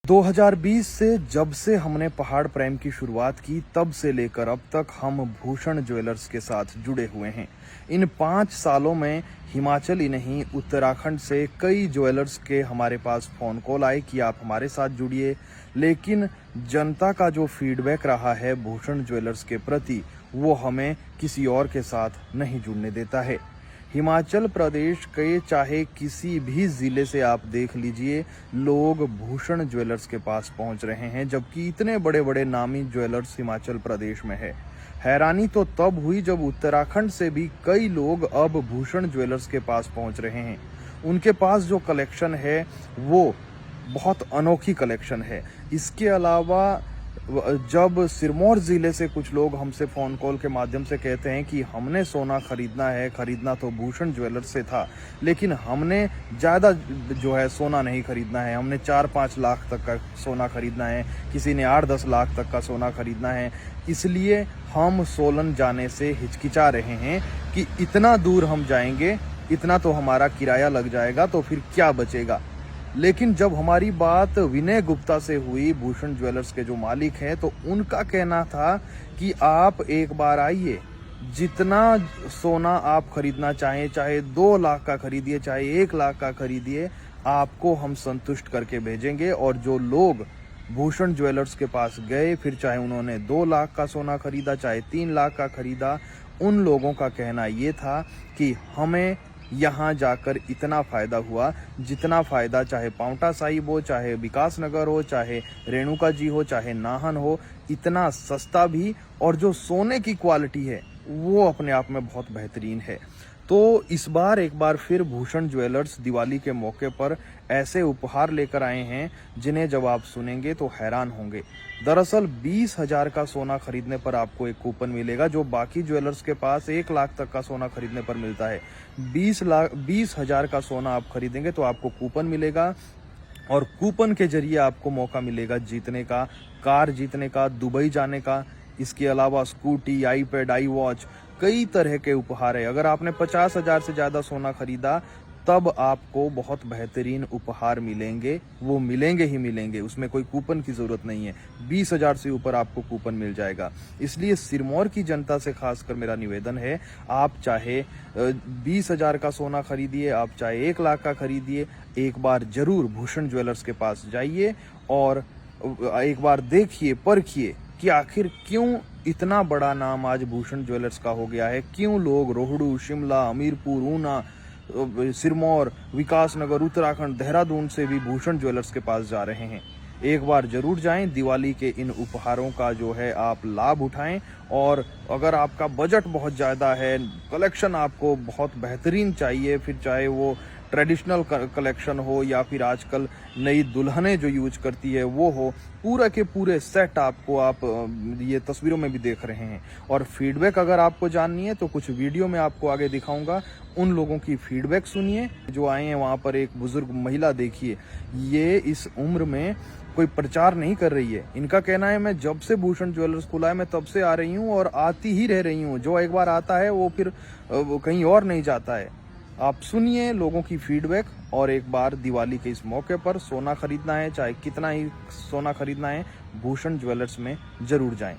2020 से जब से हमने पहाड़ प्रेम की शुरुआत की तब से लेकर अब तक हम भूषण ज्वेलर्स के साथ जुड़े हुए हैं। इन 5 सालों में हिमाचल ही नहीं उत्तराखंड से कई ज्वेलर्स के हमारे पास फ़ोन कॉल आए कि आप हमारे साथ जुड़िए, लेकिन जनता का जो फीडबैक रहा है भूषण ज्वेलर्स के प्रति वो हमें किसी और के साथ नहीं जुड़ने देता है। हिमाचल प्रदेश के चाहे किसी भी ज़िले से आप देख लीजिए, लोग भूषण ज्वेलर्स के पास पहुंच रहे हैं, जबकि इतने बड़े बड़े नामी ज्वेलर्स हिमाचल प्रदेश में है। हैरानी तो तब हुई जब उत्तराखंड से भी कई लोग अब भूषण ज्वेलर्स के पास पहुंच रहे हैं। उनके पास जो कलेक्शन है वो बहुत अनोखी कलेक्शन है। इसके अलावा जब सिरमौर ज़िले से कुछ लोग हमसे फ़ोन कॉल के माध्यम से कहते हैं कि हमने सोना खरीदना तो भूषण ज्वेलर्स से था, लेकिन हमने ज़्यादा जो है सोना नहीं खरीदना है, हमने 4-5 लाख तक का सोना खरीदना है, किसी ने 8-10 लाख तक का सोना खरीदना है, इसलिए हम सोलन जाने से हिचकिचा रहे हैं कि इतना दूर हम जाएंगे, इतना तो हमारा किराया लग जाएगा, तो फिर क्या बचेगा। लेकिन जब हमारी बात विनय गुप्ता से हुई, भूषण ज्वेलर्स के जो मालिक हैं, तो उनका कहना था कि आप एक बार आइए, जितना सोना आप खरीदना चाहें, चाहे 2 लाख का खरीदिए, चाहे 1 लाख का खरीदिए, आपको हम संतुष्ट करके भेजेंगे। और जो लोग भूषण ज्वेलर्स के पास गए, फिर चाहे उन्होंने 2 लाख का सोना खरीदा, चाहे 3 लाख का खरीदा, उन लोगों का कहना ये था कि हमें यहाँ जाकर इतना फ़ायदा हुआ जितना फ़ायदा चाहे पांवटा साहिब हो, चाहे विकास नगर हो, चाहे रेणुका जी हो, चाहे नाहन हो, इतना सस्ता भी, और जो सोने की क्वालिटी है वो अपने आप में बहुत बेहतरीन है। तो इस बार एक बार फिर भूषण ज्वेलर्स दिवाली के मौके पर ऐसे उपहार लेकर आए हैं जिन्हें जब आप सुनेंगे तो हैरान होंगे। दरअसल 20,000 का सोना खरीदने पर आपको एक कूपन मिलेगा, जो बाकी ज्वेलर्स के पास 1 लाख तक का सोना खरीदने पर मिलता है। 20,000 का सोना आप खरीदेंगे तो आपको कूपन मिलेगा, और कूपन के जरिए आपको मौका मिलेगा जीतने का, कार जीतने का, दुबई जाने का। इसके अलावा स्कूटी, आईपैड, आई वॉच, कई तरह के उपहार है। अगर आपने 50,000 से ज़्यादा सोना खरीदा तब आपको बहुत बेहतरीन उपहार मिलेंगे, वो मिलेंगे ही मिलेंगे, उसमें कोई कूपन की ज़रूरत नहीं है। 20,000 से ऊपर आपको कूपन मिल जाएगा। इसलिए सिरमौर की जनता से खासकर मेरा निवेदन है, आप चाहे 20,000 का सोना खरीदिए, आप चाहे 1 लाख का खरीदिए, एक बार ज़रूर भूषण ज्वेलर्स के पास जाइए और एक बार देखिए, परखिए कि आखिर क्यों इतना बड़ा नाम आज भूषण ज्वेलर्स का हो गया है, क्यों लोग रोहड़ू, शिमला, हमीरपुर, ऊना, सिरमौर, विकास नगर, उत्तराखंड, देहरादून से भी भूषण ज्वेलर्स के पास जा रहे हैं। एक बार जरूर जाएं, दिवाली के इन उपहारों का जो है आप लाभ उठाएं। और अगर आपका बजट बहुत ज़्यादा है, कलेक्शन आपको बहुत बेहतरीन चाहिए, फिर चाहे वो ट्रेडिशनल कलेक्शन हो या फिर आजकल नई दुल्हनें जो यूज करती है वो हो, पूरा के पूरे सेट आपको आप ये तस्वीरों में भी देख रहे हैं। और फीडबैक अगर आपको जाननी है तो कुछ वीडियो में आपको आगे दिखाऊंगा, उन लोगों की फीडबैक सुनिए जो आए हैं। वहाँ पर एक बुजुर्ग महिला देखिए, ये इस उम्र में कोई प्रचार नहीं कर रही है। इनका कहना है, मैं जब से भूषण ज्वेलर्स खुला है मैं तब से आ रही हूँ और आती ही रह रही हूँ, जो एक बार आता है वो फिर कहीं और नहीं जाता है। आप सुनिए लोगों की फीडबैक, और एक बार दिवाली के इस मौके पर सोना खरीदना है, चाहे कितना ही सोना खरीदना है, भूषण ज्वेलर्स में जरूर जाएं।